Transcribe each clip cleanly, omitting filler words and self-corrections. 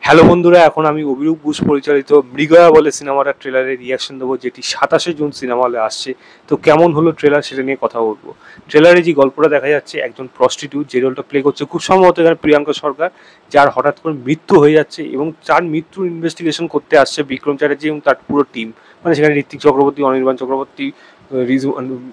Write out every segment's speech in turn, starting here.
Hello বন্ধুরা, এখন আমি অভিরূপ ঘোষ পরিচালিত মৃগয়া বলে সিনেমাটার ট্রেলারের রিয়াকশন দেবো, যেটি 27শে জুন সিনেমা হলে আসছে। তো কেমন হলো ট্রেলার সেটা নিয়ে কথা বলবো। ট্রেলারে যে গল্পটা দেখা যাচ্ছে, একজন প্রস্টিটিউট যে রোলটা প্লে করছে খুব সম্ভবত এখানে প্রিয়াঙ্কা সরকার, যার হঠাৎ করে মৃত্যু হয়ে যাচ্ছে এবং তার মৃত্যুর ইনভেস্টিগেশন করতে আসছে বিক্রম চ্যাটার্জি এবং তার পুরো টিম। মানে সেখানে ঋত্বিক চক্রবর্তী, অনির্বাণ চক্রবর্তী,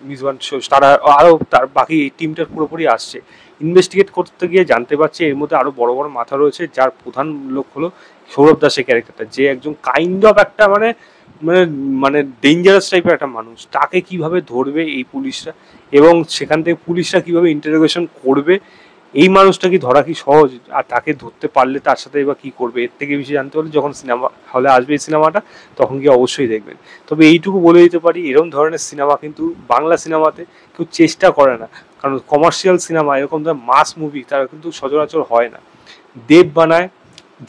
মিজওয়ান, তারা আরও তার বাকি এই টিমটার পুরোপুরি আসছে। ইনভেস্টিগেট করতে গিয়ে জানতে পারছে এর মধ্যে আরো বড় বড় মাথা রয়েছে, যার প্রধান লোক হলো সৌরভ দাসের ক্যারেক্টারটা, যে একজন কাইন্ড অফ একটা মানে মানে মানে ডেঞ্জারাস টাইপের একটা মানুষ। তাকে কিভাবে ধরবে এই পুলিশরা এবং সেখান থেকে পুলিশরা কিভাবে ইন্টারোগেশন করবে, এই মানুষটা কি ধরা কি সহজ, আর তাকে ধরতে পারলে তার সাথে এবার কি করবে, এর থেকে বেশি জানতে হলে যখন সিনেমা হলে আসবে এই সিনেমাটা তখন কি অবশ্যই দেখবেন। তবে এইটুকু বলে দিতে পারি, এরকম ধরনের সিনেমা কিন্তু বাংলা সিনেমাতে কেউ চেষ্টা করে না, কারণ কমার্শিয়াল সিনেমা এরকম ধরনের মাস মুভি তারা কিন্তু সচরাচর হয় না। দেব বানায়,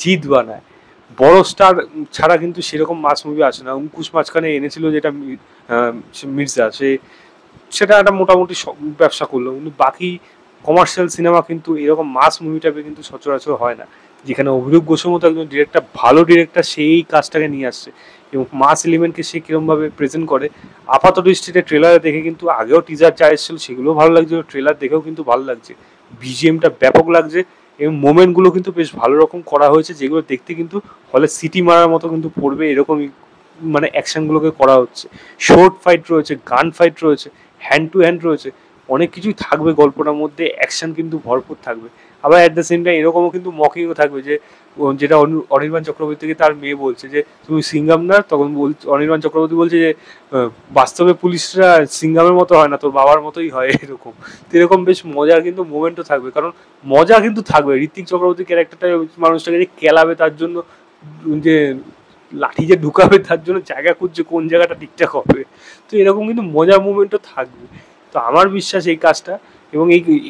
জিৎ বানায়, বড় স্টার ছাড়া কিন্তু সেরকম মাস মুভি আসে না। অঙ্কুশ মাঝখানে এনেছিল যেটা মির্জা, সেটা একটা মোটামুটি ব্যবসা করলো, কিন্তু বাকি কমার্শিয়াল সিনেমা কিন্তু এরকম মাস মুভি টাইপের কিন্তু সচরাচর হয় না, যেখানে অভিরূপ ঘোষের মতো একজন ডিরেক্টর, ভালো ডিরেক্টর, সেই কাজটাকে নিয়ে আসছে এবং মাস এলিমেন্টকে সে কীরকমভাবে প্রেজেন্ট করে। আপাত দৃষ্টিতে ট্রেলারে দেখে কিন্তু আগেও টিজার যা এসেছিল সেগুলোও ভালো লাগছে, ট্রেলার দেখেও কিন্তু ভালো লাগছে, বিজিএমটা ব্যাপক লাগছে এবং মোমেন্টগুলো কিন্তু বেশ ভালো রকম করা হয়েছে, যেগুলো দেখতে কিন্তু হলে সিটি মারার মতো কিন্তু পড়বে এরকমই মানে অ্যাকশনগুলোকে করা হচ্ছে। শর্ট ফাইট রয়েছে, গান ফাইট রয়েছে, হ্যান্ড টু হ্যান্ড রয়েছে, অনেক কিছুই থাকবে গল্পটার মধ্যে, অ্যাকশন কিন্তু ভরপুর থাকবে। আবার অ্যাট দ্য সেম টাইম এরকমও কিন্তু মকিংও থাকবে, যে যেটা অনির্বাণ চক্রবর্তীকে তার মেয়ে বলছে যে তুমি সিঙ্গাম না, তখন অনির্বাণ চক্রবর্তী বলছে যে বাস্তবে পুলিশরা সিঙ্গামের মতো হয় না, তোর বাবার মতোই হয় এরকম। তো এরকম বেশ মজার কিন্তু মোমেন্টও থাকবে, কারণ মজা কিন্তু থাকবে। ঋত্বিক চক্রবর্তী ক্যারেক্টারটা মানুষটাকে যে কেলাবে, তার জন্য যে লাঠি যে ঢুকাবে তার জন্য জায়গা খুঁজছে কোন জায়গাটা ঠিকঠাক হবে। তো এরকম কিন্তু মজার মুভমেন্টও থাকবে। তো আমার বিশ্বাস এই কাজটা এবং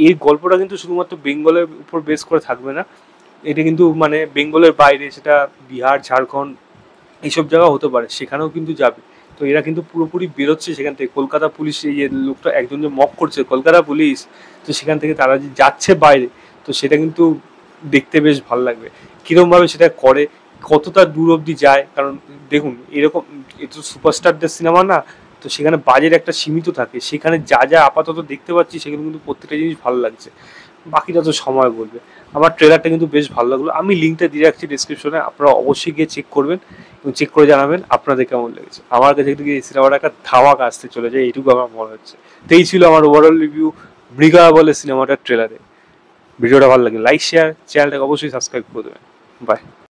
এই গল্পটা কিন্তু শুধুমাত্র বেঙ্গলের উপর বেস করে থাকবে না, এটা কিন্তু মানে বেঙ্গলের বাইরে, সেটা বিহার, ঝাড়খণ্ড, এইসব জায়গা হতে পারে, সেখানেও কিন্তু যাবে। তো এরা কিন্তু পুরোপুরি বেরোচ্ছে সেখান থেকে। কলকাতা পুলিশ, এই যে লোকটা একজন যে মক করছে কলকাতা পুলিশ, তো সেখান থেকে তারা যে যাচ্ছে বাইরে, তো সেটা কিন্তু দেখতে বেশ ভালো লাগবে কীরকমভাবে সেটা করে, কতটা দূর অবধি যায়। কারণ দেখুন, এরকম এটা তো সুপারস্টারদের সিনেমা না, তো সেখানে বাজেট একটা সীমিত থাকে, সেখানে যা যা আপাতত দেখতে পাচ্ছি সেগুলো কিন্তু প্রত্যেকটা জিনিস ভালো লাগছে, বাকিটা তো সময় বলবে। আমার ট্রেলারটা কিন্তু বেশ ভালো লাগলো, আমি লিঙ্কটা দিয়ে রাখছি ডিসক্রিপশনে, আপনারা অবশ্যই গিয়ে চেক করবেন এবং চেক করে জানাবেন আপনাদের কেমন লেগেছে। আমার কাছে কিন্তু এই সিনেমাটা একটা ধামাকা আসতে চলে যায়, এইটুকু আমার মনে হচ্ছে। তো এই ছিল আমার ওভারঅল রিভিউ মৃগয়া বলে সিনেমাটার ট্রেলারে। ভিডিওটা ভালো লাগে লাইক শেয়ার, চ্যানেলটাকে অবশ্যই সাবস্ক্রাইব করে দেবেন। বাই।